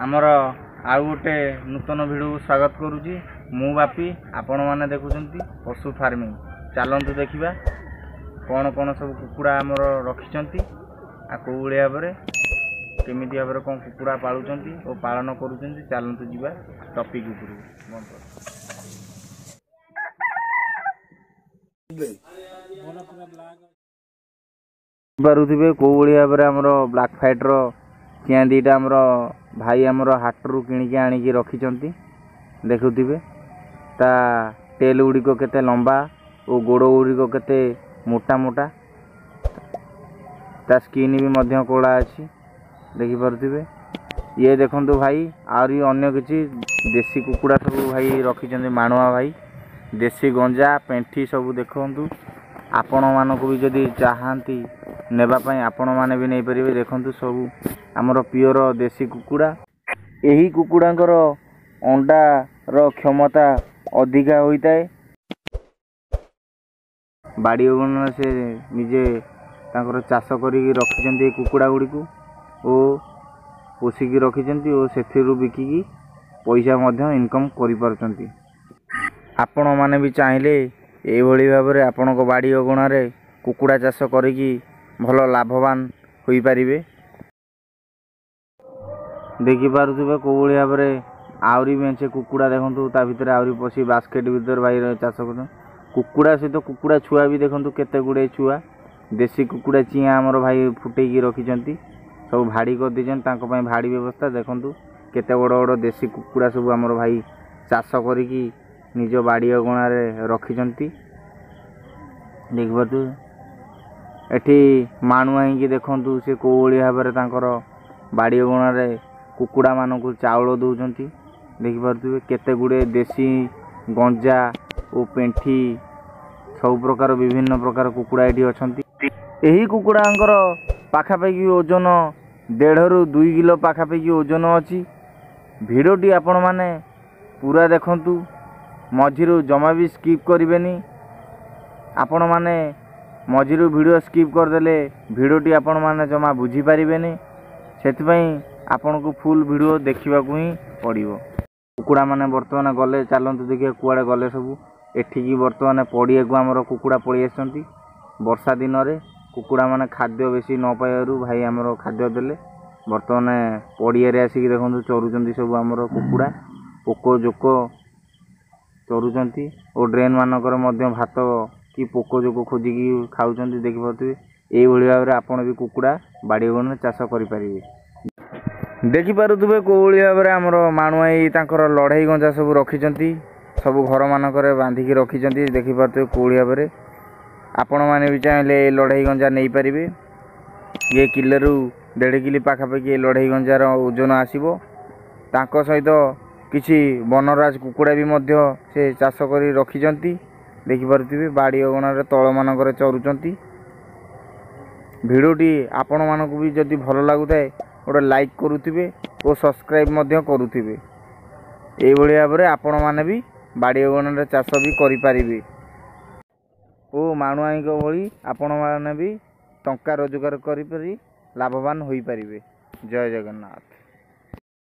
आमर आउ गोटे नूतन भिडियो स्वागत करुच्ची मु बापी आपण मैंने देखुंत पशु फार्मिंग चलतु देखा कौन कौन सब कुकुड़ा आमर रखिंट कौ भाव में केमी भाव में कौन कुकुड़ा पालुंट और पालन करुँच चलतु जा टपिक पारे कौ भाव में आमर ब्लैक फाइटर चिया दीटा आमर भाई आमर हाटरू किणिकी आनिकी रखिंट देखुवे ता टेल गुड़िक केते लंबा और गोड़ गुड़िक केते मोटा मोटा ता स्किन भी मध्य कोड़ा अच्छी देखिपे ये देखंतु भाई आउरी अन्य किछि देसी कुकुड़ा सब भाई रखिंट माणुआ भाई देसी गंजा पेंठी सब देखंतु आपण मानक भी जदि चाहती नेबापाई आपण माने भी नहीं परिबे देखंतु सब आमर प्योर देसी कुकुड़ा यही कुकुड़ांकर अंडा रो क्षमता अधिका होता है बाड़ी ओगन से निजे तांकर चाष करी रखिंट कुकुड़ा गुड़ी को पोषिकी रखिंट और से बिकिकी पैसा मध्य इनकम करि पारुचंती। आपण माने भी चाहिए एभली भाव में आपण बाड़ी ओगणार कुकुड़ा चाष करिकी भल लाभवान होई पारिबे देखिपे कौ भाव में आहरी मेचे कुकुड़ा देखूँ ता भर आहरी पशि बास्केट भर भाई चाष कर कुकुड़ा सहित कुकुड़ा छुआ भी देखूँ केते गुड़े छुआ देसी कुकुड़ा चिया आमर भाई फुटेकी रखिंट सब भाड़ी कर दीजिए भाड़ी व्यवस्था देखूँ केते बड़ बड़ देसी कुकुड़ा सब आमर भाई चाष करिकी निज बाड़ी अगणार रखिंट देखिपु एठी माणुआ ही देखूँ से कौ भाव में बाड़ी अगणार कुकुड़ा मानक चाउल दौरान देखिपे केते गुड़े देसी गंजा और पेंठी सब प्रकार विभिन्न प्रकार कुकुड़ा ये अच्छा यही कुकुड़ांकर पाखापाखि ओजन 1.5 ରୁ 2 किलो पाखापाखि ओजन अच्छी भिडियोटी आपण माने पूरा देखंतु मझिरु जमा भी स्किप करें आपण माने मझिरु वीडियो स्किप करदेले भिडियोटी आपण माने जमा बुझी पारिबेनी सेतिपई आपन को फुल वीडियो देखा ही पड़ो। कुकुड़ा माने बर्तमान गले चलतु देखिए कुआड़े गले सब एठिकी बर्तमान पड़िया को आमर कुकुड़ा पड़ी आसती वर्षा दिन में कुकुड़ा माने खाद्य बेसी न पाइबारु भाई आमर खाद्य देले बर्तमान पड़िया आसिक देखो चरुचंती सब आमर कुकुड़ा पोक जोक चरुचंती और ड्रेन मानकर मध्य भात कि पोक जोक खोजिकी खाऊँ देखिपे यही भाव में आपड़ भी कुकुड़ा बाड़ी बन चाष करें देखिपे कौ भाव में आमर माणुआई तांकर लड़ाई गंजा सब रखिंट सब घर मानक बांधिकी रखिंट देखिपे कौ भाव में आपण मैंने भी चाहिए लड़ाई गंजा नहीं पारे ये किले रु 1.5 किलो पाखापाखि लड़ाई गंजार ओजन आसो सहित किसी बनराज कुकुड़ा भी मध्य से चाष कर रखिंट देखिपे बाड़ी अगणार तल मानक चरुचंती भिडियोटी आपण मानक भी जदि भल लगुए गोटे लाइक करुवे और सब्सक्राइब करुवे यही भाव में आपण मैंने भी बाड़ी अगणार चाष भी करें और माणुआई भली आपण मैंने भी टंका रोजगार कर लाभवान हो पारे। जय जगन्नाथ।